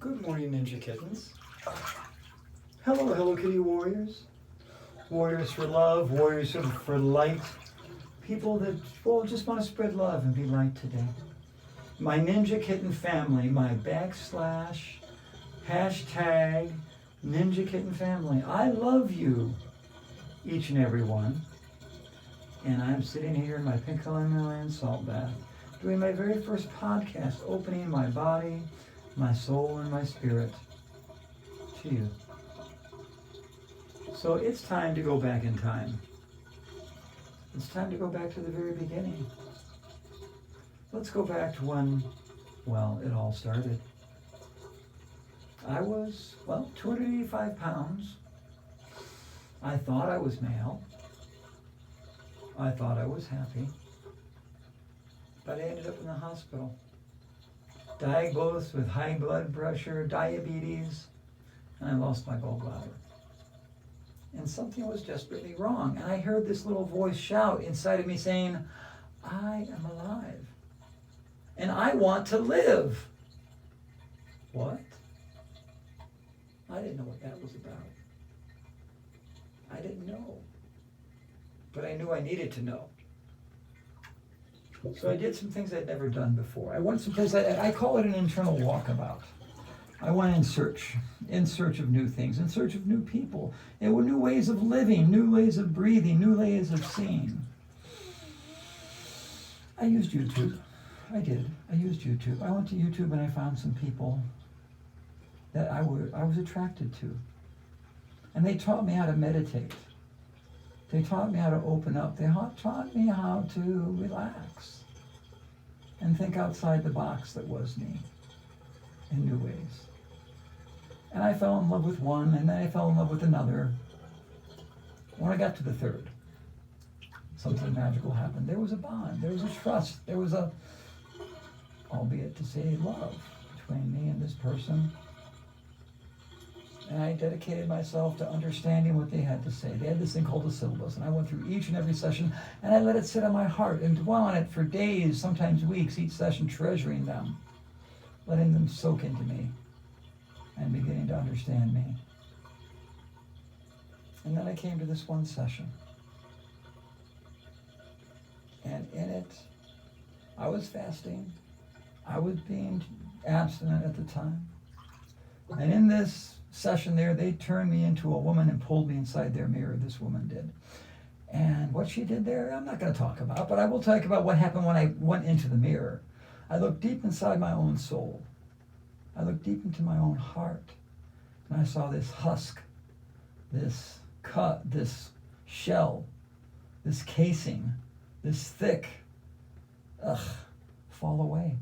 Good morning, Ninja Kittens. Hello, Hello Kitty warriors. Warriors for love, warriors for light. People that, well, just want to spread love and be light today. My Ninja Kitten family, my hashtag Ninja Kitten family. I love you, each and every one. And I'm sitting here in my pink Himalayan salt bath, doing my very first podcast, opening my body, my soul, and my spirit to you. So it's time to go back in time. It's time to go back to the very beginning. Let's go back to when, well, it all started. I was, 285 pounds. I thought I was male. I thought I was happy. But I ended up in the hospital. Diagnosed with high blood pressure, diabetes, and I lost my gallbladder. And something was just really wrong. And I heard this little voice shout inside of me saying, I am alive. And I want to live. What? I didn't know what that was about. I didn't know. But I knew I needed to know. So I did some things I'd never done before. I went someplace, I call it an internal walkabout. I went in search of new things, in search of new people. There were new ways of living, new ways of breathing, new ways of seeing. I used YouTube. I did. I used YouTube. I went to YouTube and I found some people that I was attracted to. And they taught me how to meditate. They taught me how to open up. They taught me how to relax and think outside the box that was me in new ways. And I fell in love with one, and then I fell in love with another. When I got to the third, something magical happened. There was a bond, there was a trust, there was a, albeit to say, love between me and this person. And I dedicated myself to understanding what they had to say. They had this thing called a syllabus, and I went through each and every session, and I let it sit on my heart and dwell on it for days, sometimes weeks, each session treasuring them, letting them soak into me, and beginning to understand me. And then I came to this one session. And in it, I was fasting. I was being abstinent at the time. And in this session there, they turned me into a woman and pulled me inside their mirror, this woman did. And what she did there, I'm not going to talk about, but I will talk about what happened when I went into the mirror. I looked deep inside my own soul. I looked deep into my own heart. And I saw this husk, this cut, this shell, this casing, this thick, fall away.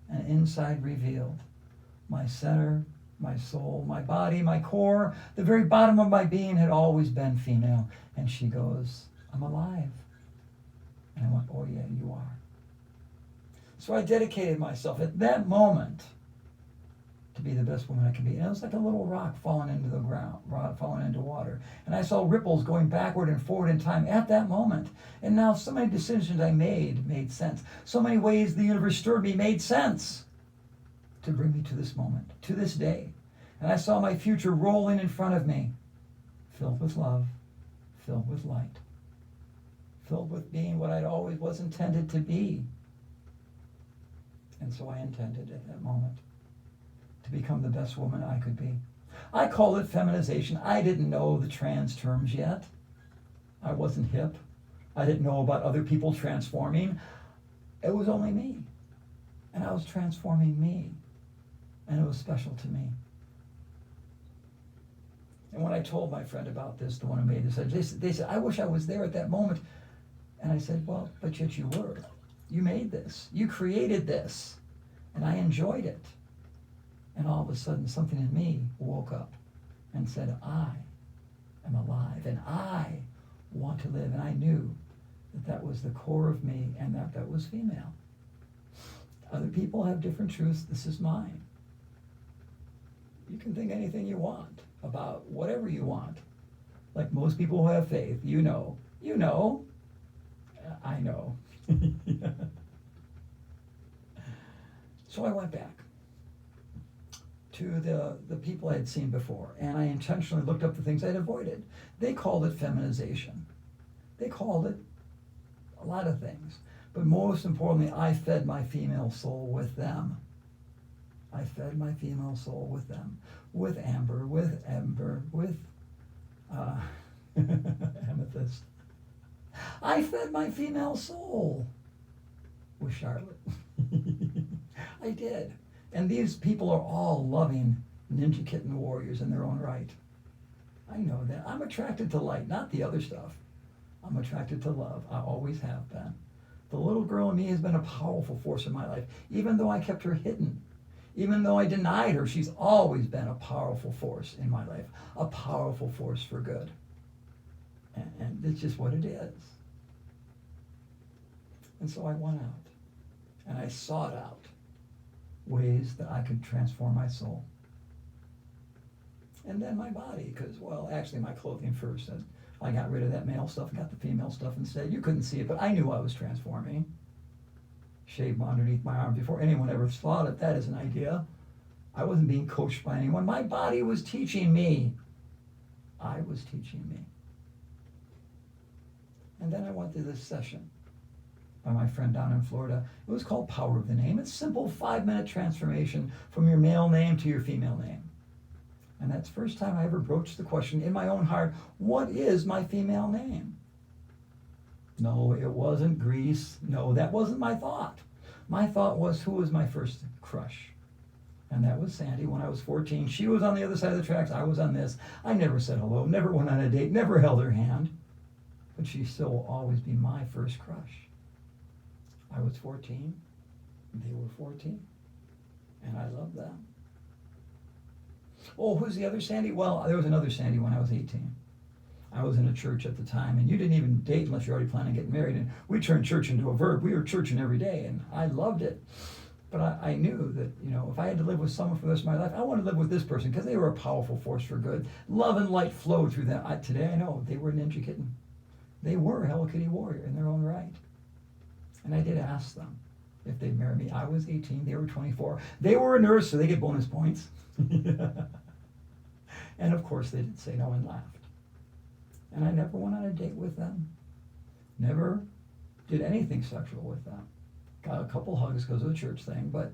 And inside revealed my center, my soul, my body, my core, the very bottom of my being had always been female. And she goes, I'm alive. And I went, oh yeah, you are. So I dedicated myself at that moment to be the best woman I can be. And it was like a little rock falling into the ground, falling into water. And I saw ripples going backward and forward in time at that moment. And now so many decisions I made sense. So many ways the universe stirred me made sense to bring me to this moment, to this day. And I saw my future rolling in front of me, filled with love, filled with light, filled with being what I'd always was intended to be. And so I intended at that moment to become the best woman I could be. I call it feminization. I didn't know the trans terms yet. I wasn't hip. I didn't know about other people transforming. It was only me. And I was transforming me. And it was special to me. And when I told my friend about this, the one who made this, they said, I wish I was there at that moment. And I said, well, but yet you were. You made this. You created this. And I enjoyed it. And all of a sudden, something in me woke up and said, I am alive, and I want to live. And I knew that that was the core of me, and that was female. Other people have different truths. This is mine. You can think anything you want about whatever you want. Like most people who have faith, you know, I know. So I went back. to the people I had seen before, and I intentionally looked up the things I'd avoided. They called it feminization. They called it a lot of things. But most importantly, I fed my female soul with them. I fed my female soul with them. With amber, with ember, with amethyst. I fed my female soul with Charlotte. I did. And these people are all loving ninja kitten warriors in their own right. I know that. I'm attracted to light, not the other stuff. I'm attracted to love. I always have been. The little girl in me has been a powerful force in my life. Even though I kept her hidden, even though I denied her, she's always been a powerful force in my life, a powerful force for good. And it's just what it is. And so I went out, and I sought out ways that I could transform my soul. And then my body, because, well, actually my clothing first. And I got rid of that male stuff and got the female stuff instead. You couldn't see it, but I knew I was transforming. Shaved underneath my arm before anyone ever thought of that as an idea. I wasn't being coached by anyone. My body was teaching me. I was teaching me. And then I went to this session by my friend down in Florida. It was called Power of the Name. It's simple 5-minute transformation from your male name to your female name. And that's the first time I ever broached the question in my own heart, what is my female name? No, it wasn't Greece. No, that wasn't my thought. My thought was, who was my first crush? And that was Sandy when I was 14. She was on the other side of the tracks. I was on this. I never said hello, never went on a date, never held her hand. But she still will always be my first crush. I was 14. They were 14. And I loved them. Oh, who's the other Sandy? Well, there was another Sandy when I was 18. I was in a church at the time, and you didn't even date unless you're already planning on getting married. And we turned church into a verb. We were churching every day, and I loved it. But I knew that, if I had to live with someone for the rest of my life, I wanted to live with this person because they were a powerful force for good. Love and light flowed through them. Today I know they were a ninja kitten. They were a Hello Kitty warrior in their own right. And I did ask them if they'd marry me. I was 18. They were 24. They were a nurse, so they get bonus points. And of course, they did say no and laughed. And I never went on a date with them. Never did anything sexual with them. Got a couple hugs because of the church thing, but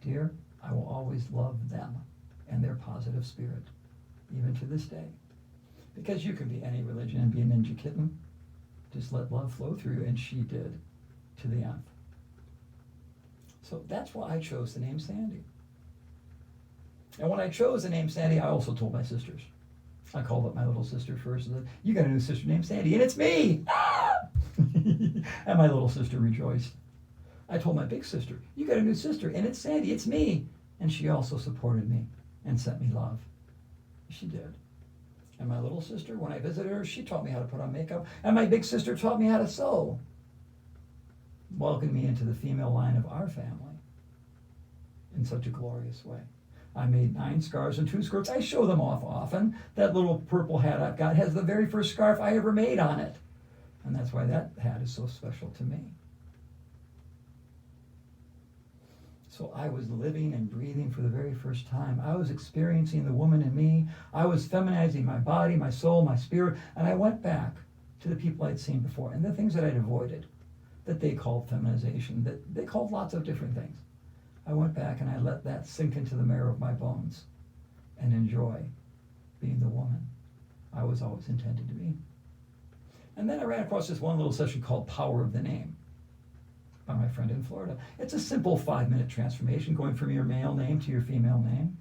dear, I will always love them and their positive spirit, even to this day. Because you can be any religion and be a ninja kitten. Just let love flow through you, and she did to the nth. So that's why I chose the name Sandy. And when I chose the name Sandy, I also told my sisters. I called up my little sister first and said, you got a new sister named Sandy, and it's me! Ah! And my little sister rejoiced. I told my big sister, you got a new sister, and it's Sandy, it's me. And she also supported me and sent me love. She did. And my little sister, when I visited her, she taught me how to put on makeup. And my big sister taught me how to sew. Welcomed me into the female line of our family in such a glorious way. I made 9 scarves and 2 skirts. I show them off often. That little purple hat I've got has the very first scarf I ever made on it. And that's why that hat is so special to me. So I was living and breathing for the very first time. I was experiencing the woman in me. I was feminizing my body, my soul, my spirit. And I went back to the people I'd seen before and the things that I'd avoided, that they called feminization, that they called lots of different things. I went back and I let that sink into the marrow of my bones and enjoy being the woman I was always intended to be. And then I ran across this one little session called Power of the Name by my friend in Florida. It's a simple 5-minute transformation going from your male name to your female name.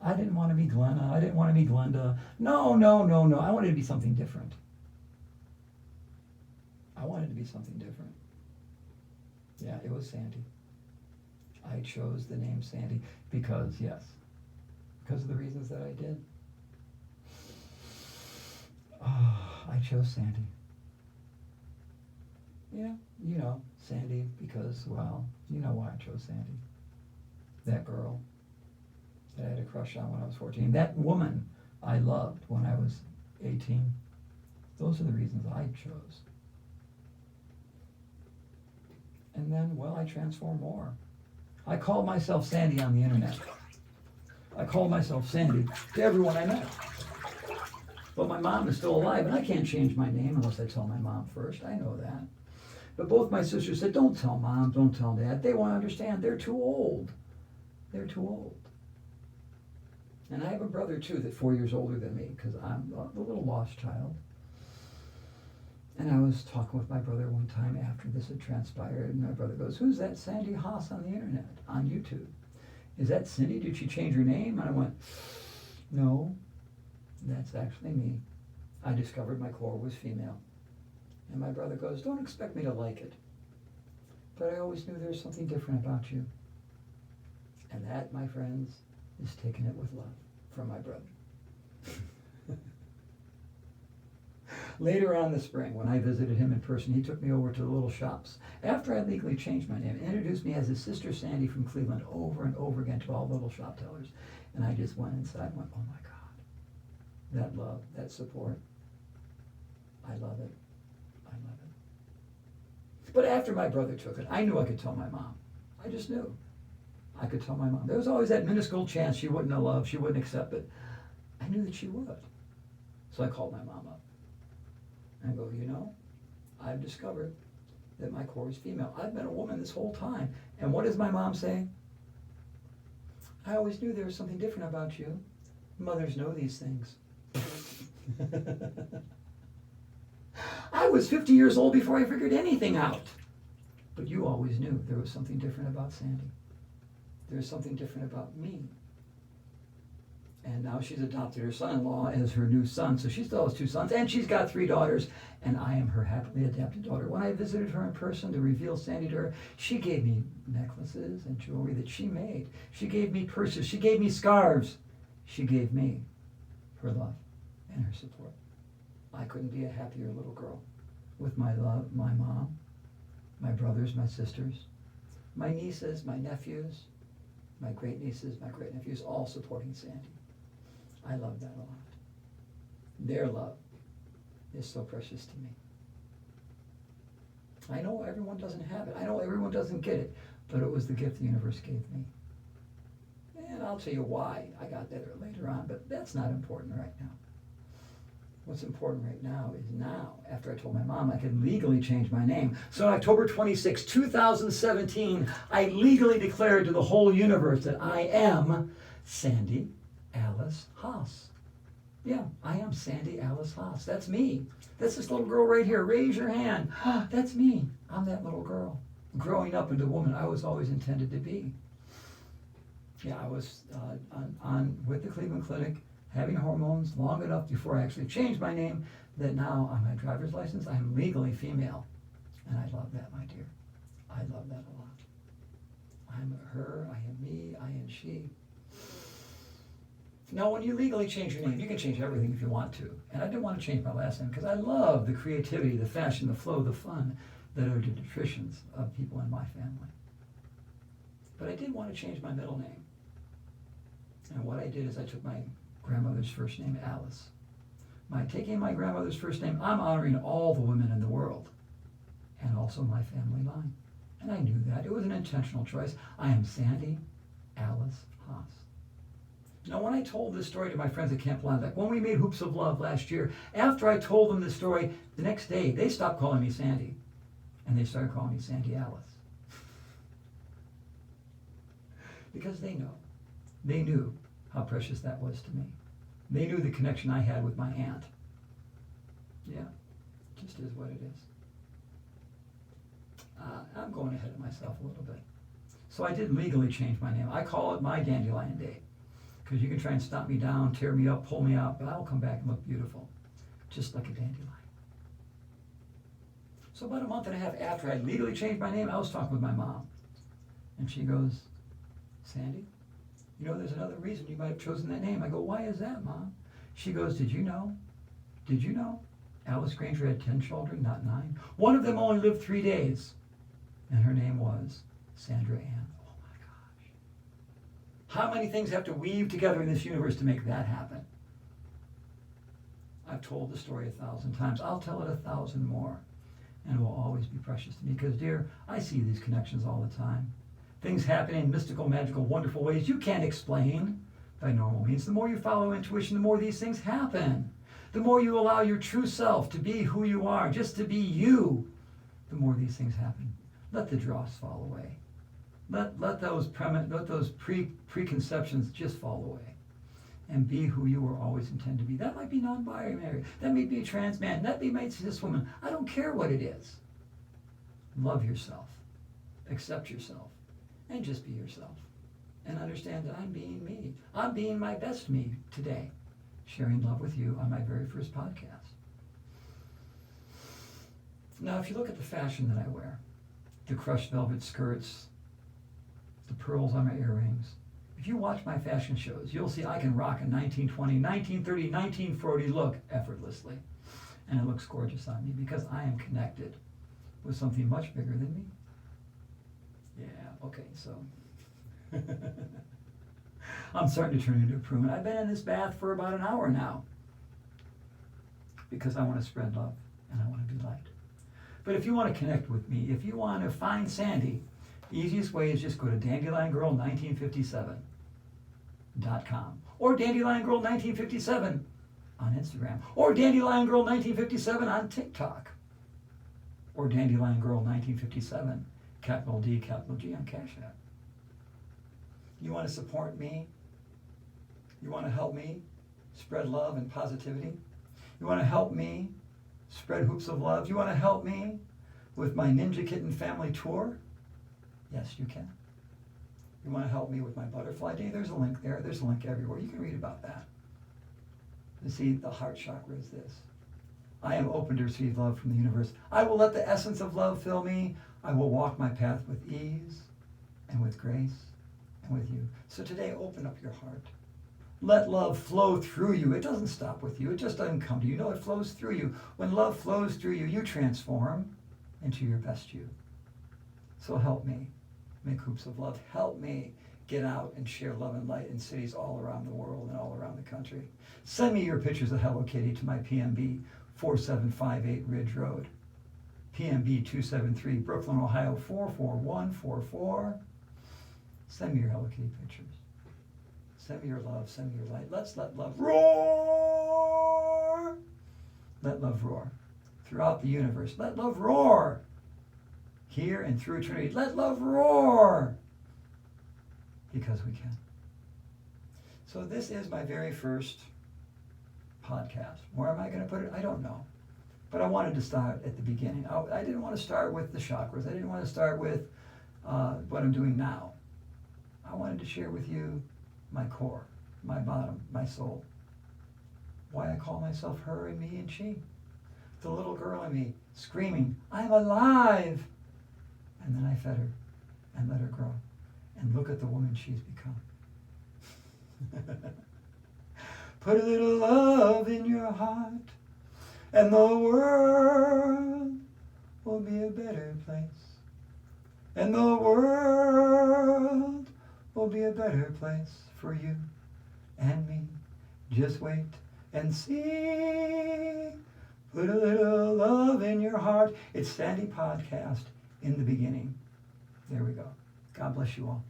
I didn't want to be Glenna. I didn't want to be Glenda. No. I wanted to be something different. I wanted to be something different. Yeah, it was Sandy. I chose the name Sandy because of the reasons that I did. I chose Sandy. Yeah, Sandy because, well, you know why I chose Sandy. That girl that I had a crush on when I was 14. That woman I loved when I was 18. Those are the reasons I chose. And then, well, I transformed more. I called myself Sandy on the internet. I called myself Sandy to everyone I met. But my mom is still alive, and I can't change my name unless I tell my mom first. I know that. But both my sisters said, don't tell mom, don't tell dad. They won't understand. They're too old. They're too old. And I have a brother, too, that's 4 years older than me, because I'm the little lost child. And I was talking with my brother one time after this had transpired, and my brother goes, who's that Sandy Haas on the internet, on YouTube? Is that Cindy? Did she change her name? And I went, no, that's actually me. I discovered my core was female. And my brother goes, don't expect me to like it. But I always knew there was something different about you. And that, my friends, is taking it with love from my brother. Later on this spring, when I visited him in person, he took me over to the little shops. After I legally changed my name, introduced me as his sister Sandy from Cleveland over and over again to all the little shop tellers. And I just went inside and went, oh my God, that love, that support. I love it. I love it. But after my brother took it, I knew I could tell my mom. I just knew. I could tell my mom. There was always that minuscule chance she wouldn't have loved, she wouldn't accept it. I knew that she would. So I called my mom up. And I go, you know, I've discovered that my core is female. I've been a woman this whole time. And what does my mom say? I always knew there was something different about you. Mothers know these things. I was 50 years old before I figured anything out. But you always knew there was something different about Sandy. There was something different about me. And now she's adopted her son-in-law as her new son, so she still has 2 sons, and she's got 3 daughters, and I am her happily adopted daughter. When I visited her in person to reveal Sandy to her, she gave me necklaces and jewelry that she made. She gave me purses. She gave me scarves. She gave me her love and her support. I couldn't be a happier little girl with my love, my mom, my brothers, my sisters, my nieces, my nephews, my great nieces, my great nephews, all supporting Sandy. I love that a lot. Their love is so precious to me. I know everyone doesn't have it. I know everyone doesn't get it, but it was the gift the universe gave me. And I'll tell you why I got that later on, but that's not important right now. What's important right now is now, after I told my mom I could legally change my name. So on October 26, 2017, I legally declared to the whole universe that I am Sandy Alice Haas. Yeah, I am Sandy Alice Haas. That's me. That's this little girl right here. Raise your hand. That's me. I'm that little girl. Growing up into the woman I was always intended to be. Yeah, I was with the Cleveland Clinic, having hormones long enough before I actually changed my name, that now on my driver's license I'm legally female. And I love that, my dear. I love that a lot. I'm her, I am me, I am she. Now, when you legally change your name, you can change everything if you want to. And I didn't want to change my last name because I love the creativity, the fashion, the flow, the fun that are the traditions of people in my family. But I did want to change my middle name. And what I did is I took my grandmother's first name, Alice. By taking my grandmother's first name, I'm honoring all the women in the world and also my family line. And I knew that. It was an intentional choice. I am Sandy Alice Haas. Now, when I told this story to my friends at Camp Landak, when we made Hoops of Love last year, after I told them this story, the next day, they stopped calling me Sandy, and they started calling me Sandy Alice. Because they know. They knew how precious that was to me. They knew the connection I had with my aunt. Yeah, just is what it is. I'm going ahead of myself a little bit. So I did legally change my name. I call it my Dandelion Day. Because you can try and stomp me down, tear me up, pull me out, but I'll come back and look beautiful, just like a dandelion. So about a month and a half after I legally changed my name, I was talking with my mom. And she goes, Sandy, you know there's another reason you might have chosen that name. I go, why is that, Mom? She goes, did you know Alice Granger had 10 children, not 9? One of them only lived 3 days, and her name was Sandra Ann. How many things have to weave together in this universe to make that happen? I've told the story 1,000 times. I'll tell it 1,000 more. And it will always be precious to me. Because, dear, I see these connections all the time. Things happen in mystical, magical, wonderful ways you can't explain. by normal means. The more you follow intuition, the more these things happen. The more you allow your true self to be who you are, just to be you, the more these things happen. Let the dross fall away. Let those preconceptions just fall away. And be who you were always intended to be. That might be non-binary. That may be a trans man. That may be cis woman. I don't care what it is. Love yourself. Accept yourself. And just be yourself. And understand that I'm being me. I'm being my best me today. Sharing love with you on my very first podcast. Now, if you look at the fashion that I wear, the crushed velvet skirts, the pearls on my earrings, if you watch my fashion shows, you'll see I can rock a 1920, 1930, 1940 look effortlessly. And it looks gorgeous on me because I am connected with something much bigger than me. Yeah, okay, so I'm starting to turn into a prune. I've been in this bath for about an hour now because I want to spread love and I want to be light. But if you want to connect with me, if you want to find Sandy, the easiest way is just go to DandelionGirl1957.com or DandelionGirl1957 on Instagram or DandelionGirl1957 on TikTok or DandelionGirl1957, capital D, capital G on Cash App. You want to support me? You want to help me spread love and positivity? You want to help me spread hoops of love? You want to help me with my Ninja Kitten family tour? Yes, you can. You want to help me with my Butterfly Day? There's a link there. There's a link everywhere. You can read about that. You see, the heart chakra is this. I am open to receive love from the universe. I will let the essence of love fill me. I will walk my path with ease and with grace and with you. So today, open up your heart. Let love flow through you. It doesn't stop with you. It just doesn't come to you. No, it flows through you. When love flows through you, you transform into your best you. So help me make hoops of love. Help me get out and share love and light in cities all around the world and all around the country. Send me your pictures of Hello Kitty to my PMB 4758 Ridge Road. PMB 273 Brooklyn, Ohio 44144. Send me your Hello Kitty pictures. Send me your love. Send me your light. Let's let love roar. Let love roar throughout the universe. Let love roar here and through eternity. Let love roar because we can. So this is my very first podcast. Where am I going to put it? I don't know. But I wanted to start at the beginning. I didn't want to start with the chakras. I didn't want to start with what I'm doing now. I wanted to share with you my core, my bottom, my soul. Why I call myself her and me and she. The little girl in me screaming, I'm alive! And then I fed her and let her grow. And look at the woman she's become. Put a little love in your heart and the world will be a better place. And the world will be a better place for you and me. Just wait and see. Put a little love in your heart. It's Sandy Podcast in the beginning. There we go. God bless you all.